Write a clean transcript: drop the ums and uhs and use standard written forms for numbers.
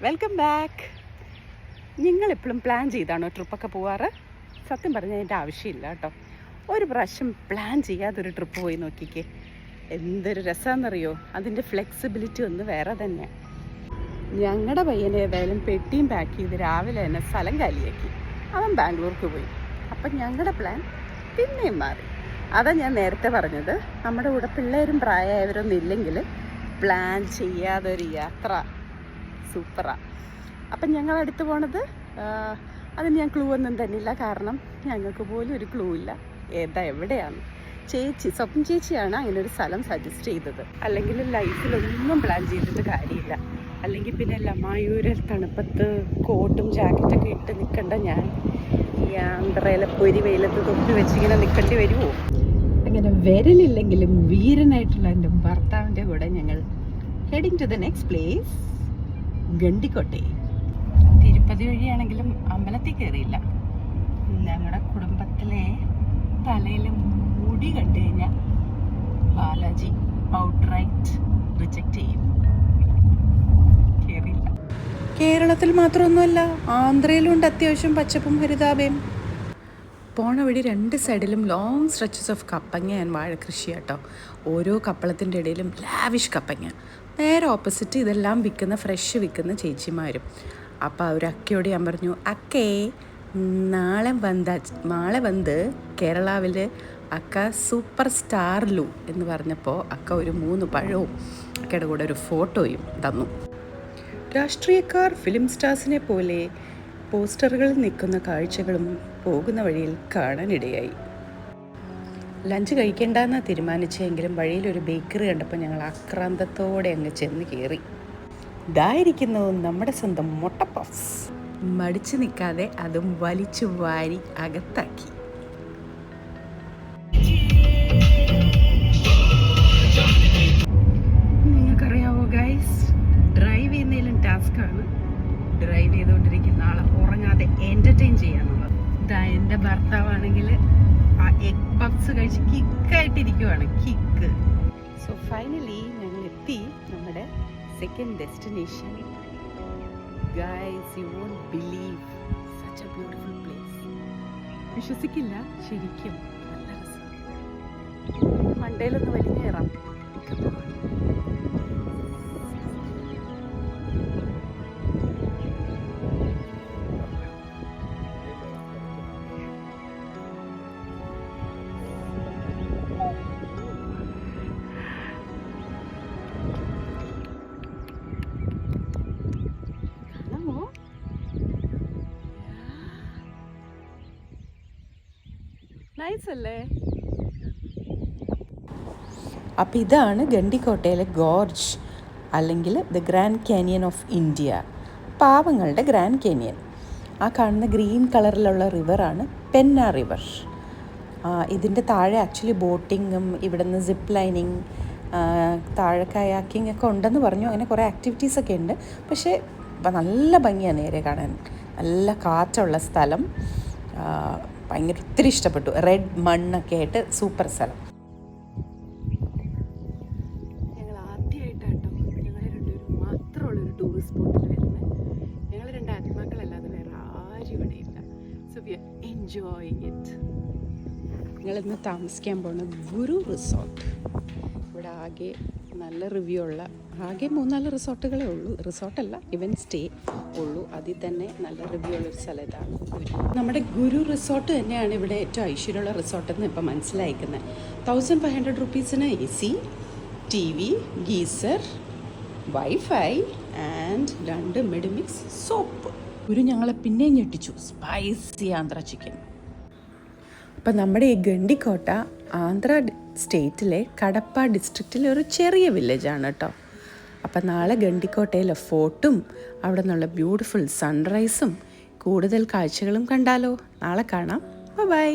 Welcome back. നിങ്ങളെപ്പോഴും plan ചെയ്താണോ ട്രിപ്പൊക്കെ പോവാറ്? സത്യം പറഞ്ഞാൽ അതിൻ്റെ ആവശ്യമില്ല കേട്ടോ. ഒരു പ്രാവശ്യം പ്ലാൻ ചെയ്യാതൊരു ട്രിപ്പ് പോയി നോക്കിക്കേ, എന്തൊരു രസമാണെന്നറിയോ. അതിൻ്റെ ഫ്ലെക്സിബിലിറ്റി ഒന്ന് വേറെ തന്നെ. ഞങ്ങളുടെ പയ്യനെ ഏതായാലും പെട്ടിയും പാക്ക് ചെയ്ത് രാവിലെ തന്നെ സ്ഥലം കാലിയാക്കി അവൻ ബാംഗ്ലൂർക്ക് പോയി. അപ്പം ഞങ്ങളുടെ പ്ലാൻ പിന്നെയും മാറി. അതാ ഞാൻ നേരത്തെ പറഞ്ഞത്, നമ്മുടെ കൂടെ പിള്ളേരും പ്രായമായവരൊന്നും ഇല്ലെങ്കിൽ പ്ലാൻ ചെയ്യാതൊരു യാത്ര സൂപ്പറാണ്. അപ്പം ഞങ്ങൾ അടുത്ത് പോണത്, അതിന് ഞാൻ ക്ലൂ ഒന്നും തന്നില്ല, കാരണം ഞങ്ങൾക്ക് പോലും ഒരു ക്ലൂ ഇല്ല എവിടെയാണ്. സ്വപ്ന ചേച്ചിയാണ് അങ്ങനെ ഒരു സ്ഥലം സജസ്റ്റ് ചെയ്തത്. അല്ലെങ്കിൽ ലൈഫിലൊന്നും പ്ലാൻ ചെയ്തിട്ട് കാര്യമില്ല. അല്ലെങ്കിൽ പിന്നെ ലമായൂരിൽ തണുപ്പത്ത് കോട്ടും ജാക്കറ്റൊക്കെ ഇട്ട് നിൽക്കണ്ട ഞാൻ ഈ ആന്ധ്രയിലെ പൊരി വെയിലത്ത് തൊപ്പി വെച്ചിങ്ങനെ നിൽക്കേണ്ടി വരുമോ? അങ്ങനെ വരലില്ലെങ്കിലും വീരനായിട്ടുള്ള എൻ്റെ ഭർത്താവിൻ്റെ കൂടെ ഞങ്ങൾ heading to the next place, ഗണ്ടിക്കോട്ടെ. തിരുപ്പതി വഴിയാണെങ്കിലും അമ്പലത്തിൽ കയറിയില്ല. ഞങ്ങളുടെ കുടുംബത്തിലെ തലയിൽ മുടി കണ്ടു കഴിഞ്ഞാൽ ബാലാജി ഔട്ട്റൈറ്റ് റിജക്റ്റ് ചെയ്യും. കയറിയില്ല. കേരളത്തിൽ മാത്രമൊന്നുമല്ല, ആന്ധ്രയിലുണ്ട് അത്യാവശ്യം പച്ചപ്പും ഹരിതാപയും. പോണ വഴി രണ്ട് സൈഡിലും ലോങ് സ്ട്രെച്ചസ് ഓഫ് കപ്പങ്ങ ആൻഡ് വാഴ കൃഷി കേട്ടോ. ഓരോ കപ്പളത്തിൻ്റെ ഇടയിലും ലാവിഷ് കപ്പങ്ങ. നേരെ ഓപ്പോസിറ്റ് ഇതെല്ലാം ഫ്രഷ് വിൽക്കുന്ന ചേച്ചിമാരും. അപ്പോൾ അവരക്കയോട് ഞാൻ പറഞ്ഞു, അക്കേ നാളെ വന്ന് കേരളാവിൽ അക്ക സൂപ്പർ സ്റ്റാറിലു എന്ന് പറഞ്ഞപ്പോൾ അക്ക ഒരു 3 പഴവും അക്കയുടെ കൂടെ ഒരു ഫോട്ടോയും തന്നു. രാഷ്ട്രീയക്കാർ ഫിലിം സ്റ്റാർസിനെ പോലെ പോസ്റ്ററുകളിൽ നിൽക്കുന്ന കാഴ്ചകളും പോകുന്ന വഴിയിൽ കാണാനിടയായി. ലഞ്ച് കഴിക്കേണ്ടെന്നാണ് തീരുമാനിച്ചെങ്കിലും വഴിയിലൊരു ബേക്കറി കണ്ടപ്പോൾ ഞങ്ങൾ ആക്രാന്തത്തോടെ അങ്ങ് ചെന്ന് കയറി. ഇതായിരിക്കുന്നു നമ്മുടെ സ്വന്തം മുട്ട പഫ്സ്. മടിച്ചു നിൽക്കാതെ അതും വലിച്ചു വാരി അകത്താക്കി. നിങ്ങൾക്കറിയാവോ ഗൈസ്, ഡ്രൈവ് ചെയ്യുന്നതിലും ടാസ്ക്കാണ് ഡ്രൈവ് ചെയ്തുകൊണ്ടിരിക്കുന്ന ആളെ ഉറങ്ങാതെ എൻ്റർടൈൻ ചെയ്യാന്നുള്ളത്. ഇതാ എൻ്റെ ഭർത്താവാണെങ്കിൽ ആ എഗ് പഫ്സ് കഴിച്ച് കിക്കായിട്ടിരിക്കുവാണ്, കിക്ക്. സോ ഫൈനലി ഞങ്ങൾ എത്തി നമ്മുടെ second destination. Guys, you won't believe, such a beautiful place. വിശ്വസിക്കില്ല, ശരിക്കും നല്ല രസം. മണ്ടയിലൊന്ന് വലിഞ്ഞേറാം. നൈസ് അല്ലേ? അപ്പം ഇതാണ് ഗണ്ടിക്കോട്ടയിലെ ഗോർജ്, അല്ലെങ്കിൽ the grand canyon of India, പാവങ്ങളുടെ ഗ്രാൻഡ് കാനിയൻ. ആ കാണുന്ന ഗ്രീൻ കളറിലുള്ള റിവറാണ് പെന്ന റിവർ. ഇതിൻ്റെ താഴെ ആക്ച്വലി ബോട്ടിങ്ങും ഇവിടെ നിന്ന് സിപ്പ് ലൈനിങ്, താഴെ കയാക്കിംഗ് ഒക്കെ ഉണ്ടെന്ന് പറഞ്ഞു. അങ്ങനെ കുറേ ആക്ടിവിറ്റീസൊക്കെ ഉണ്ട്. പക്ഷേ നല്ല ഭംഗിയാണ് നേരെ കാണാൻ. നല്ല കാറ്റുള്ള സ്ഥലം, ഭയങ്കര ഒത്തിരി ഇഷ്ടപ്പെട്ടു. റെഡ് മണ്ണൊക്കെ ആയിട്ട് സൂപ്പർ സ്ഥലം. ഞങ്ങൾ ആദ്യമായിട്ടാട്ടോ ഞങ്ങൾ രണ്ടുപേരും മാത്രമുള്ളൊരു ടൂറിസ്റ്റ് സ്പോട്ടിൽ വരുന്നത്. ഞങ്ങൾ 2 ആത്മാക്കളല്ലാതെ വേറെ ആരും ഇവിടെ ഇല്ല. So we are enjoying it. ഞങ്ങളിന്ന് താമസിക്കാൻ പോകുന്നത് ഗുരു റിസോർട്ട്. ഇവിടെ ആകെ നല്ല റിവ്യൂ ഉള്ള 3-4 റിസോർട്ടുകളേ ഉള്ളൂ. റിസോർട്ടല്ല, ഇവൻ സ്റ്റേ ഉള്ളൂ. അതിൽ തന്നെ നല്ല റിവ്യൂ ഉള്ളൊരു സ്ഥലം ഇതാണ് ഗുരു. നമ്മുടെ ഗുരു റിസോർട്ട് തന്നെയാണ് ഇവിടെ ഏറ്റവും ഐശ്വര്യമുള്ള റിസോർട്ടെന്ന് ഇപ്പം മനസ്സിലായിരിക്കുന്നത്. 1500 റുപ്പീസിന് AC, TV, geyser, wifi and 2 Medimix soap. Guru ഞങ്ങളെ പിന്നെയും ഞെട്ടിച്ചു, സ്പൈസി ആന്ധ്ര ചിക്കൻ. അപ്പം നമ്മുടെ ഈ ഗണ്ടിക്കോട്ട ആന്ധ്ര സ്റ്റേറ്റിലെ കടപ്പ ഡിസ്ട്രിക്റ്റിലെ ഒരു ചെറിയ വില്ലേജാണ് കേട്ടോ. അപ്പം നാളെ ഗണ്ടിക്കോട്ടയിലെ ഫോർട്ടും അവിടെ നിന്നുള്ള ബ്യൂട്ടിഫുൾ സൺറൈസും കൂടുതൽ കാഴ്ചകളും കണ്ടാലോ? നാളെ കാണാം. ബൈ.